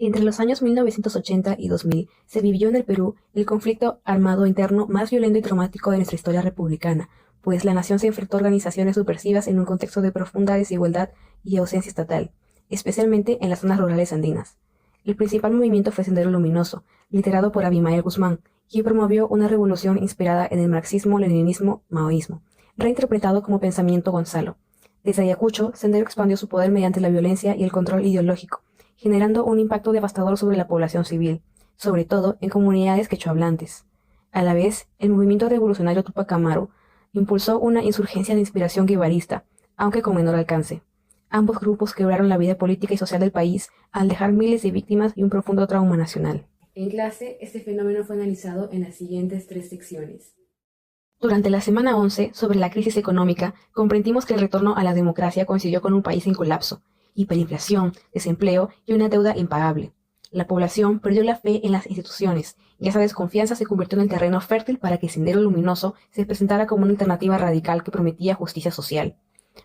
Entre los años 1980 y 2000 se vivió en el Perú el conflicto armado interno más violento y traumático de nuestra historia republicana, pues la nación se enfrentó a organizaciones subversivas en un contexto de profunda desigualdad y ausencia estatal, especialmente en las zonas rurales andinas. El principal movimiento fue Sendero Luminoso, liderado por Abimael Guzmán, quien promovió una revolución inspirada en el marxismo-leninismo-maoísmo, reinterpretado como pensamiento Gonzalo. Desde Ayacucho, Sendero expandió su poder mediante la violencia y el control ideológico, generando un impacto devastador sobre la población civil, sobre todo en comunidades quechohablantes. A la vez, el movimiento revolucionario Tupac Amaru impulsó una insurgencia de inspiración guevarista, aunque con menor alcance. Ambos grupos quebraron la vida política y social del país al dejar miles de víctimas y un profundo trauma nacional. En clase, este fenómeno fue analizado en las siguientes 3 secciones. Durante la semana 11, sobre la crisis económica, comprendimos que el retorno a la democracia coincidió con un país en colapso, hiperinflación, desempleo y una deuda impagable. La población perdió la fe en las instituciones y esa desconfianza se convirtió en el terreno fértil para que Sendero Luminoso se presentara como una alternativa radical que prometía justicia social.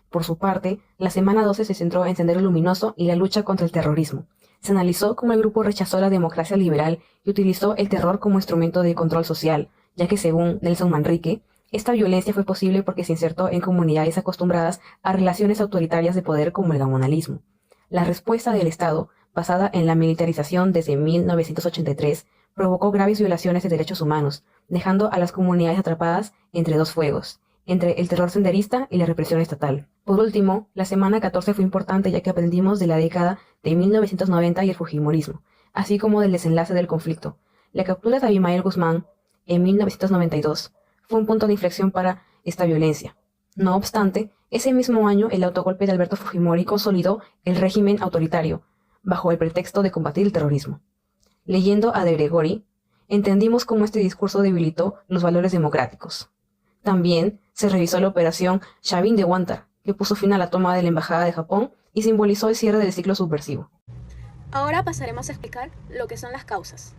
Por su parte, la semana 12 se centró en Sendero Luminoso y la lucha contra el terrorismo. Se analizó cómo el grupo rechazó la democracia liberal y utilizó el terror como instrumento de control social, ya que según Nelson Manrique, esta violencia fue posible porque se insertó en comunidades acostumbradas a relaciones autoritarias de poder como el gamonalismo. La respuesta del Estado, basada en la militarización desde 1983, provocó graves violaciones de derechos humanos, dejando a las comunidades atrapadas entre dos fuegos, entre el terror senderista y la represión estatal. Por último, la semana 14 fue importante ya que aprendimos de la década de 1990 y el fujimorismo, así como del desenlace del conflicto. La captura de Abimael Guzmán en 1992 fue un punto de inflexión para esta violencia. No obstante, ese mismo año el autogolpe de Alberto Fujimori consolidó el régimen autoritario, bajo el pretexto de combatir el terrorismo. Leyendo a De Gregori, entendimos cómo este discurso debilitó los valores democráticos. También se revisó la operación Shavin de Wantar, que puso fin a la toma de la Embajada de Japón y simbolizó el cierre del ciclo subversivo. Ahora pasaremos a explicar lo que son las causas.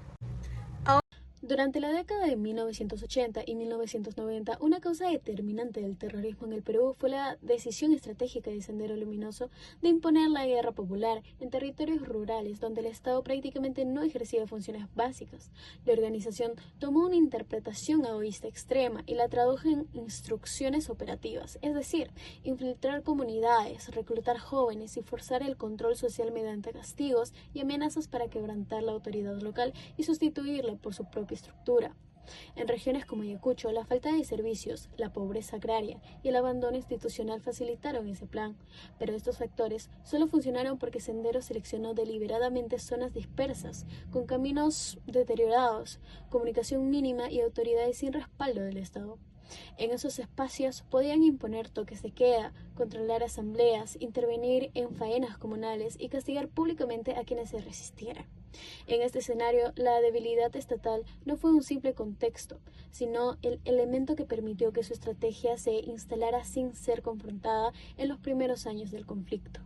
Durante la década de 1980 y 1990, una causa determinante del terrorismo en el Perú fue la decisión estratégica de Sendero Luminoso de imponer la guerra popular en territorios rurales donde el Estado prácticamente no ejercía funciones básicas. La organización tomó una interpretación maoísta extrema y la tradujo en instrucciones operativas, es decir, infiltrar comunidades, reclutar jóvenes y forzar el control social mediante castigos y amenazas para quebrantar la autoridad local y sustituirla por su propia estructura. En regiones como Ayacucho, la falta de servicios, la pobreza agraria y el abandono institucional facilitaron ese plan, pero estos factores solo funcionaron porque Sendero seleccionó deliberadamente zonas dispersas, con caminos deteriorados, comunicación mínima y autoridades sin respaldo del Estado. En esos espacios podían imponer toques de queda, controlar asambleas, intervenir en faenas comunales y castigar públicamente a quienes se resistieran. En este escenario, la debilidad estatal no fue un simple contexto, sino el elemento que permitió que su estrategia se instalara sin ser confrontada en los primeros años del conflicto.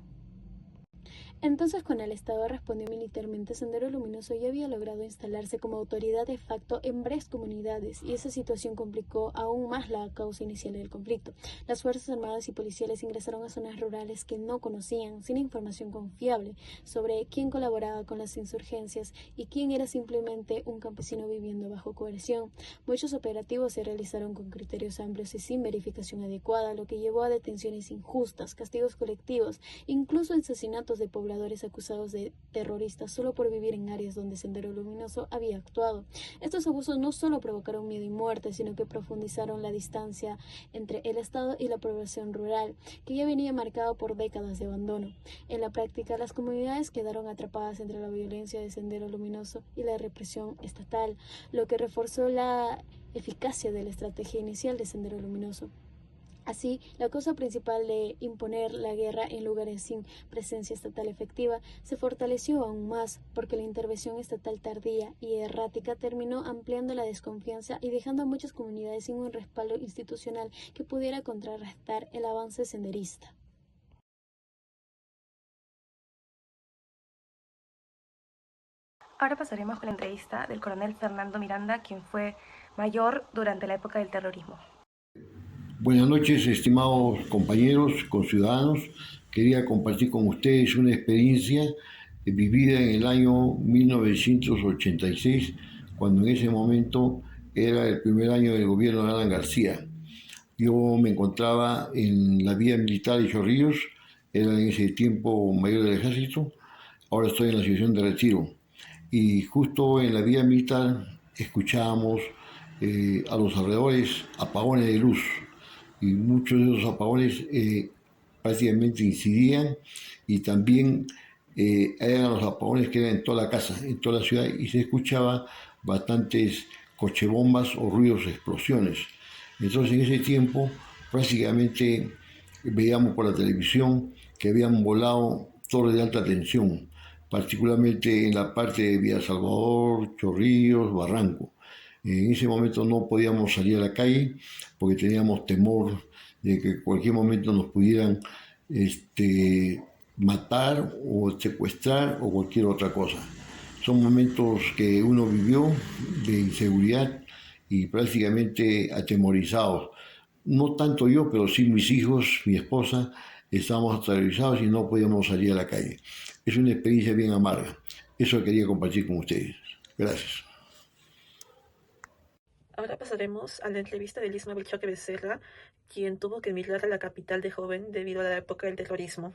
Entonces, cuando el Estado respondió militarmente, Sendero Luminoso ya había logrado instalarse como autoridad de facto en varias comunidades y esa situación complicó aún más la causa inicial del conflicto. Las Fuerzas Armadas y policiales ingresaron a zonas rurales que no conocían, sin información confiable sobre quién colaboraba con las insurgencias y quién era simplemente un campesino viviendo bajo coerción. Muchos operativos se realizaron con criterios amplios y sin verificación adecuada, lo que llevó a detenciones injustas, castigos colectivos, incluso asesinatos de pobladores acusados de terroristas solo por vivir en áreas donde Sendero Luminoso había actuado. Estos abusos no solo provocaron miedo y muerte, sino que profundizaron la distancia entre el Estado y la población rural, que ya venía marcado por décadas de abandono. En la práctica, las comunidades quedaron atrapadas entre la violencia de Sendero Luminoso y la represión estatal, lo que reforzó la eficacia de la estrategia inicial de Sendero Luminoso. Así, la causa principal de imponer la guerra en lugares sin presencia estatal efectiva se fortaleció aún más porque la intervención estatal tardía y errática terminó ampliando la desconfianza y dejando a muchas comunidades sin un respaldo institucional que pudiera contrarrestar el avance senderista. Ahora pasaremos con la entrevista del coronel Fernando Miranda, quien fue mayor durante la época del terrorismo. Buenas noches, estimados compañeros, conciudadanos. Quería compartir con ustedes una experiencia vivida en el año 1986, cuando en ese momento era el primer año del gobierno de Alan García. Yo me encontraba en la vía militar de Chorrillos, era en ese tiempo mayor del ejército, ahora estoy en la situación de retiro. Y justo en la vía militar escuchábamos a los alrededores apagones de luz, y muchos de esos apagones prácticamente incidían, y también eran los apagones que eran en toda la casa, en toda la ciudad, y se escuchaba bastantes cochebombas o ruidos de explosiones. Entonces en ese tiempo prácticamente veíamos por la televisión que habían volado torres de alta tensión, particularmente en la parte de Villa Salvador, Chorrillos, Barranco. En ese momento no podíamos salir a la calle porque teníamos temor de que en cualquier momento nos pudieran matar o secuestrar o cualquier otra cosa. Son momentos que uno vivió de inseguridad y prácticamente atemorizados. No tanto yo, pero sí mis hijos, mi esposa, estábamos aterrorizados y no podíamos salir a la calle. Es una experiencia bien amarga. Eso quería compartir con ustedes. Gracias. Ahora pasaremos a la entrevista de Lisma Belchoque Becerra, quien tuvo que emigrar a la capital de joven debido a la época del terrorismo.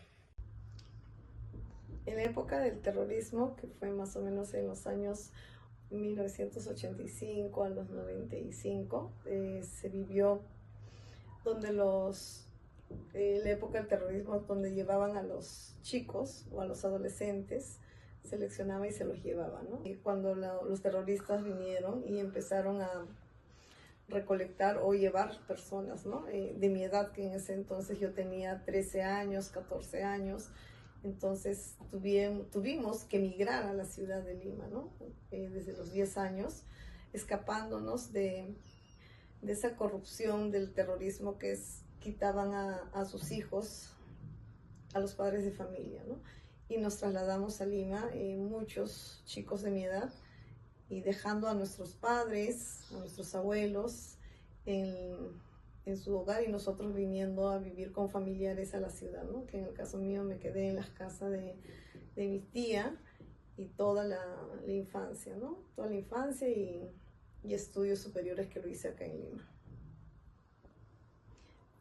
En la época del terrorismo, que fue más o menos en los años 1985 a los 95, se vivió donde la época del terrorismo, donde llevaban a los chicos o a los adolescentes, seleccionaba y se los llevaba, ¿no? Y cuando los terroristas vinieron y empezaron a recolectar o llevar personas, ¿no? De mi edad, que en ese entonces yo tenía 13 años, 14 años, entonces tuvimos que emigrar a la ciudad de Lima, ¿no? Desde los 10 años, escapándonos de esa corrupción del terrorismo que quitaban a sus hijos, a los padres de familia, ¿no? Y nos trasladamos a Lima, muchos chicos de mi edad, y dejando a nuestros padres, a nuestros abuelos en su hogar, y nosotros viniendo a vivir con familiares a la ciudad, ¿no? Que en el caso mío me quedé en las casas de mi tía y toda la infancia, ¿no? Toda la infancia y estudios superiores que lo hice acá en Lima.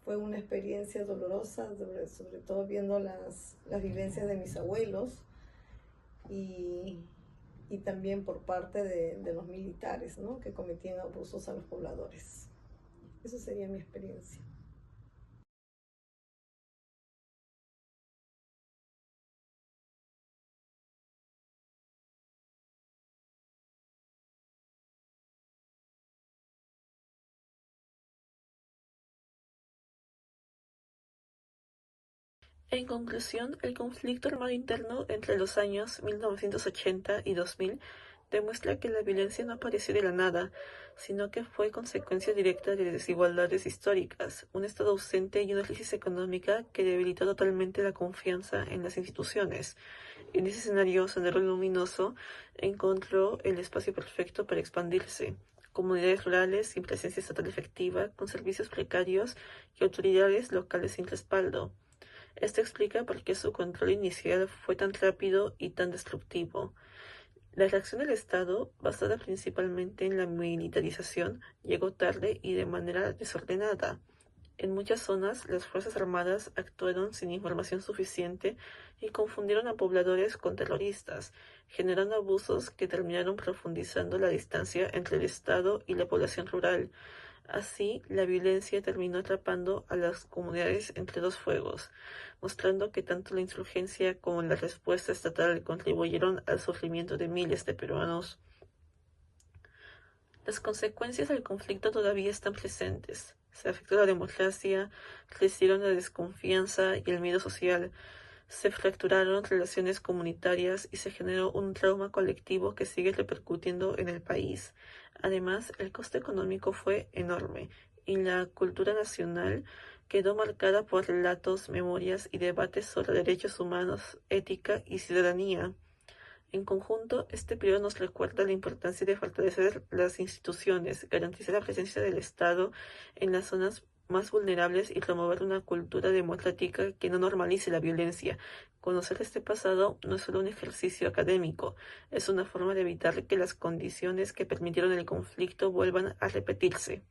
Fue una experiencia dolorosa, sobre todo viendo las vivencias de mis abuelos y también por parte de los militares, ¿no? Que cometían abusos a los pobladores. Esa sería mi experiencia. En conclusión, el conflicto armado interno entre los años 1980 y 2000 demuestra que la violencia no apareció de la nada, sino que fue consecuencia directa de desigualdades históricas, un Estado ausente y una crisis económica que debilitó totalmente la confianza en las instituciones. En ese escenario, Sendero Luminoso encontró el espacio perfecto para expandirse. Comunidades rurales sin presencia estatal efectiva, con servicios precarios y autoridades locales sin respaldo. Esto explica por qué su control inicial fue tan rápido y tan destructivo. La reacción del Estado, basada principalmente en la militarización, llegó tarde y de manera desordenada. En muchas zonas, las Fuerzas Armadas actuaron sin información suficiente y confundieron a pobladores con terroristas, generando abusos que terminaron profundizando la distancia entre el Estado y la población rural. Así, la violencia terminó atrapando a las comunidades entre dos fuegos, mostrando que tanto la insurgencia como la respuesta estatal contribuyeron al sufrimiento de miles de peruanos. Las consecuencias del conflicto todavía están presentes. Se afectó la democracia, crecieron la desconfianza y el miedo social, se fracturaron relaciones comunitarias y se generó un trauma colectivo que sigue repercutiendo en el país. Además, el coste económico fue enorme y la cultura nacional quedó marcada por relatos, memorias y debates sobre derechos humanos, ética y ciudadanía. En conjunto, este periodo nos recuerda la importancia de fortalecer las instituciones, garantizar la presencia del Estado en las zonas más vulnerables y promover una cultura democrática que no normalice la violencia. Conocer este pasado no es solo un ejercicio académico, es una forma de evitar que las condiciones que permitieron el conflicto vuelvan a repetirse.